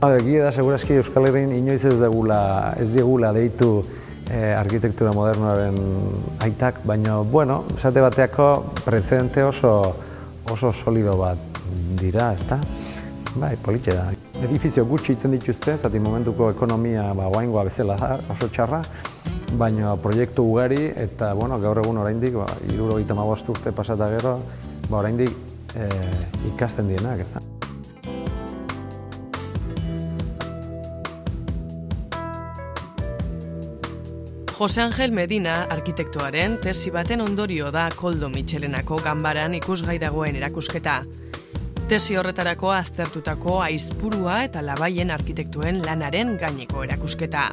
Egia da, segurazki Euskal Herrian inoiz ez digula deitu arkitektura modernoaren aitak, baina, bueno, esate bateako prezedente oso solido bat dira, ezta? Bai, politxe da. Edifizio gutxi iten dituzte, zati momentuko ekonomia oaingoa bezala da, oso txarra, baina proiektu ugari eta, bueno, gaur egun oraindik, 75 urte pasata gero, oraindik ikasten dienak, ezta? Jose Angel Medina arkitektoaren tesi baten ondorio da Koldo Mitxelenako ganbaran ikusgai dagoen erakusketa. Tesi horretarako aztertutako Aizpurua eta Labaien arkitektuen lanaren gaineko erakusketa.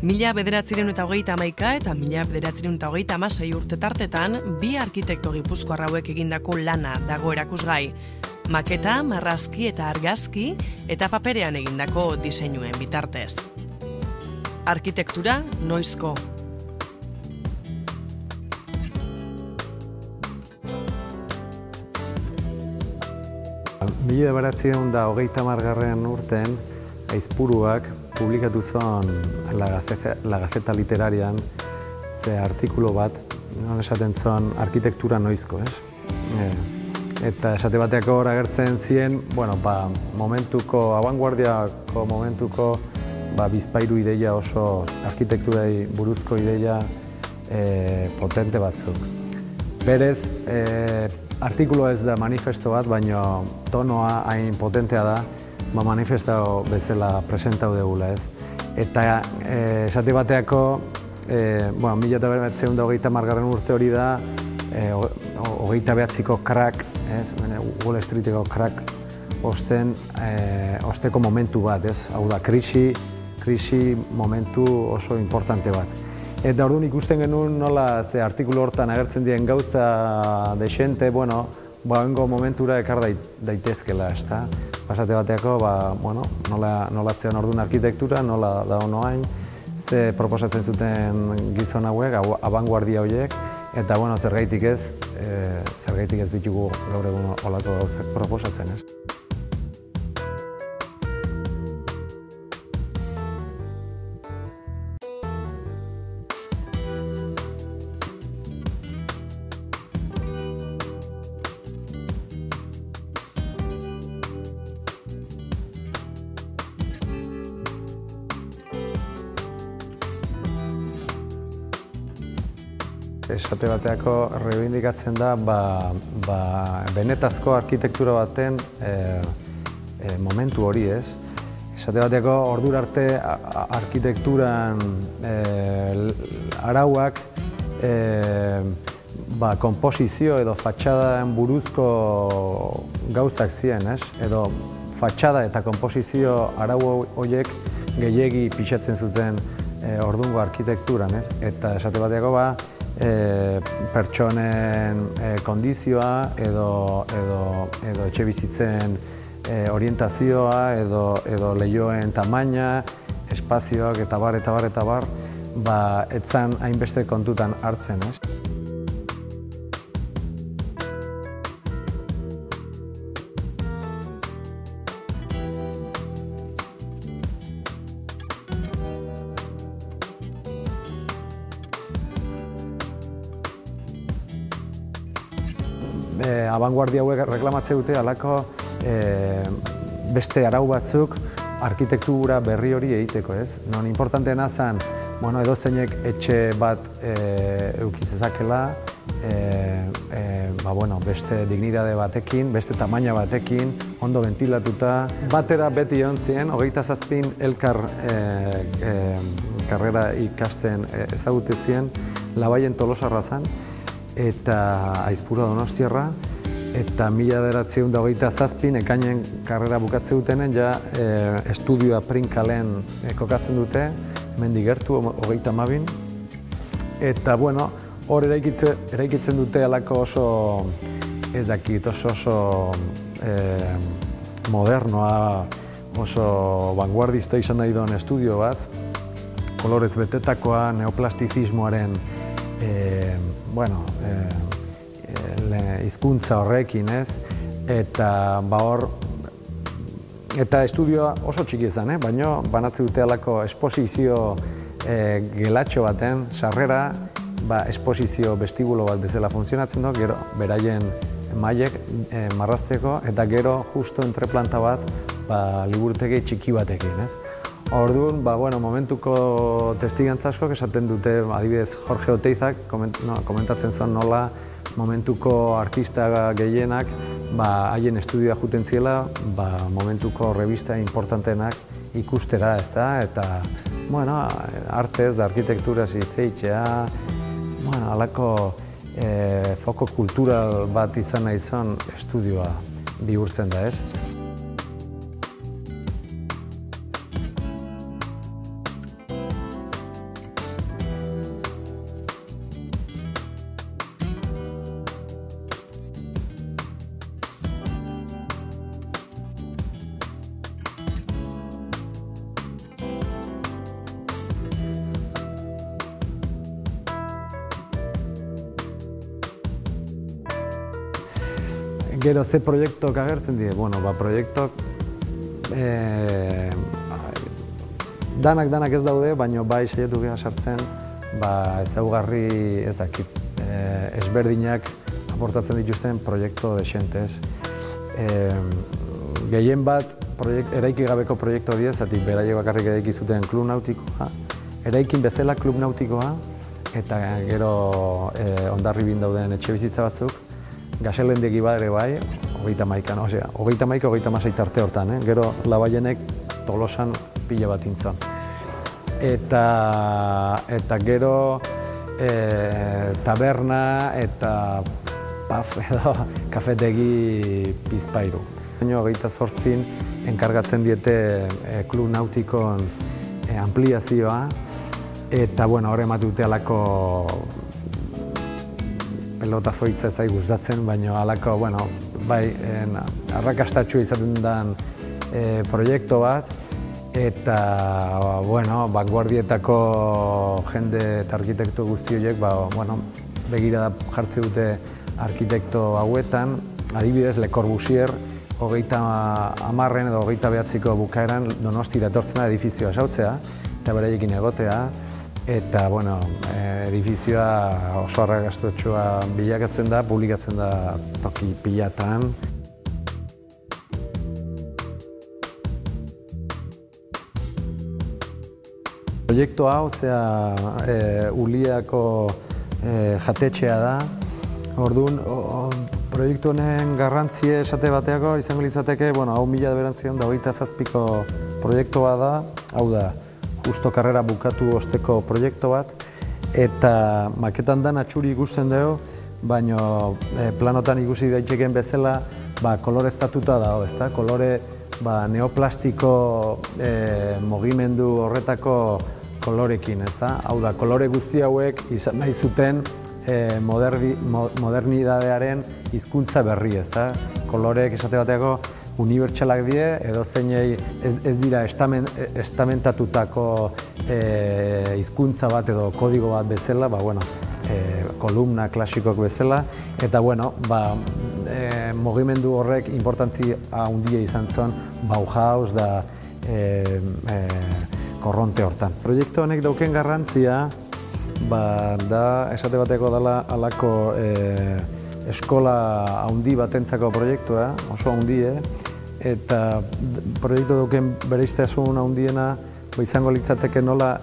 1931 eta 1936 urte tartetan bi arkitekto gipuzkoar hauek egindako lana dago erakusgai. Maketa, marrazki eta argazki eta paperean egindako diseinuen bitartez. Arkitektura noizko. Mila bederatziehun eta hogeita hamargarren urtean Aizpuruak publikatu zuen La Gaceta Literarian artikulu bat, non esaten zuen arkitektura noizko, ez? Eta esate bateako hor agertzen ziren, bueno, momentuko, abanguardiako momentuko bizpairu ideia oso arkitekturai buruzko ideia potente batzuk. Berez, artikulu ez da manifesto bat, baina tonoa hain potentea da, manifesto bezala presentau degula, ez? Eta esate bateako, 1930 urte hori da, 29ko crack, Wall Streeteko crack, osteko momentu bat, ez? Hau da, krisi momentu oso importante bat. Eta orduan ikusten genuen nola artikulu hortan agertzen diren gauza desente, bueno, hengo momentura ekar daitezkela, ezta? Pasate bateako, nola zean orduan arkitektura, nola da honoain, ze proposatzen zuten gizon hauek, abanguardia horiek, eta, bueno, zergaitik ez ditugu gaur egun olako gauzak proposatzen, ez? Esate bateako reibindikatzen da benetazko arkitektura baten momentu hori, ez? Esate bateako ordura arte arkitekturan arauak konposizio edo fatxadaen buruzko gauzak ziren, ez? Edo fatxada eta konposizio arau horiek gehiegi pixatzen zuten ordungo arkitekturan, ez? Eta esate bateako pertsonen kondizioa edo etxe bizitzen orientazioa edo lehioen tamaina, espazioak eta bar, etzan hainbeste kontutan hartzen, ez? Abanguardia hauek reklamatze dute halako beste arau batzuk arkitektura berri hori egiteko, ez? Non importanteena zen, edozeinek etxe bat eukizezakela, beste dignidade batekin, beste tamaina batekin, ondo ventilatuta. Batera beti egon ziren, 27 elkar karrera ikasten ezagutu ziren, Labaien Tolosarra zen, eta Aizpurua Donostiarra, eta 1927 ekainen karrera bukatze dutenen, estudioa Prinkalen kokatzen dute, hemendik gertu, 32. Eta, hor eraikitzen dute alako oso, ez dakit, oso modernoa, oso vanguardista izan nahi duen estudio bat, kolorez betetakoa, neoplastizismoaren hizkuntza horrekin, ez? Eta hor Eta estudioa oso txiki izan, baina banatze dute alako esposizio gelatxo baten, sarrera, esposizio vestibulo bat bezala funtzionatzen du, gero beraien mailek marrazteko, eta gero justo entreplanta bat liburutegi txiki batekin, ez? Orduan, momentuko testigantza askok esaten dute, adibidez Jorge Oteizak komentatzen zuen nola momentuko artista gehienak haien estudioa juten ziela momentuko revista importantenak ikustera, ez da? Eta, artez da arkitekturaz hitzeitzea, halako foko kultural bat izan nahi zen estudioa bihurtzen da, ez? Gero ze proiektok agertzen dira? Proiektok danak ez daude, baina bai saiatu gara sartzen ezaugarri ez dakit ezberdinak aportatzen dituzten proiektu desentez. Gehien bat eraiki gabeko proiektu dira, zatik beraiek bakarrik eraiki zuten klub nautikoa, eraikin bezala klub nautikoa, eta gero Hondarribin dauden etxe bizitza batzuk, gaselendegi bat ere bai, 31-36 arte hortan, gero Labaienek Tolosan pila bat intzan. Eta gero taberna eta paf edo kafetegi Bizpahiru. 28 enkargatzen diete klub nautikon ampliazioa, eta hor ematen dute alako pelota zoitza ezai gustatzen, baina halako, arrakastatxua izaten den proiektu bat, eta, vanguardietako jende eta arkitekto guzti horiek, begirada jartze dute arkitekto hauetan, adibidez Le Corbusier, 30 edo 29ko bukaeran Donostira etortzen da edifizioa sautzea, eta beraiekin egotea, eta, edifizioa oso arrakastatxua bilakatzen da, publikatzen da toki pilatan. Proiektu hau, Uliako jatetxea da. Orduan, proiektu honen garrantzie esate bateako izango litzateke, hau 1927ko proiektua da, hau da, justo karrera bukatu osteko proiektu bat, eta maketan dan atxuri ikusten dugu, baina planotan ikusi daiteken bezala koloreztatuta dago, ezta? Kolore neoplastiko mugimendu horretako kolorekin, ezta? Hau da, kolore guzti hauek izan nahi zuten modernidadearen hizkuntza berri, ezta? Koloreek esate bateako unibertsalak die, edo zeinei ez dira estamentatutako hizkuntza bat edo kodigo bat bezala, kolumna klasikok bezala, eta mugimendu horrek inportantzi handia izan zen Bauhaus da korronte hortan. Proiektu honek dauken garrantzia da esate bateko dela halako eskola handi batentzako proiektua, oso handie, eta proiektu dauken bereiztasun handiena izango litzateke nola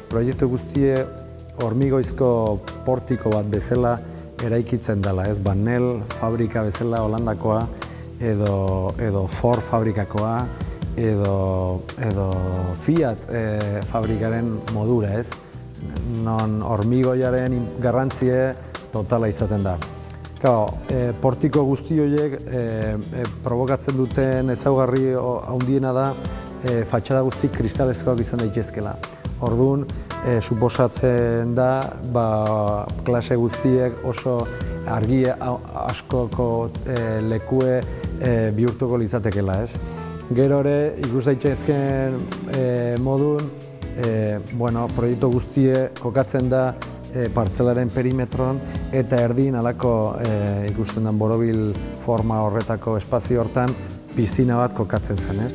proiektu guztie hormigoizko portiko bat bezala eraikitzen dela, ez? Banel fabrika bezala Holandakoa, edo Ford fabrikakoa, edo Fiat fabrikaren modura, ez? Non hormigoiaren garrantzie totala izaten da. Portiko guzti horiek provokatzen duten ezaugarri handiena da fatxada guzti kristalezkoak izan daitezkela. Orduan, suposatzen da klase guztiek oso argi askoko lekue bihurtuko litzatekela, ez? Gero ere, ikus daitezken modun, proiektu guztie kokatzen da partzelaren perimetron eta erdin halako ikusten den borobil forma horretako espazio hortan piztina bat kokatzen zen, ez?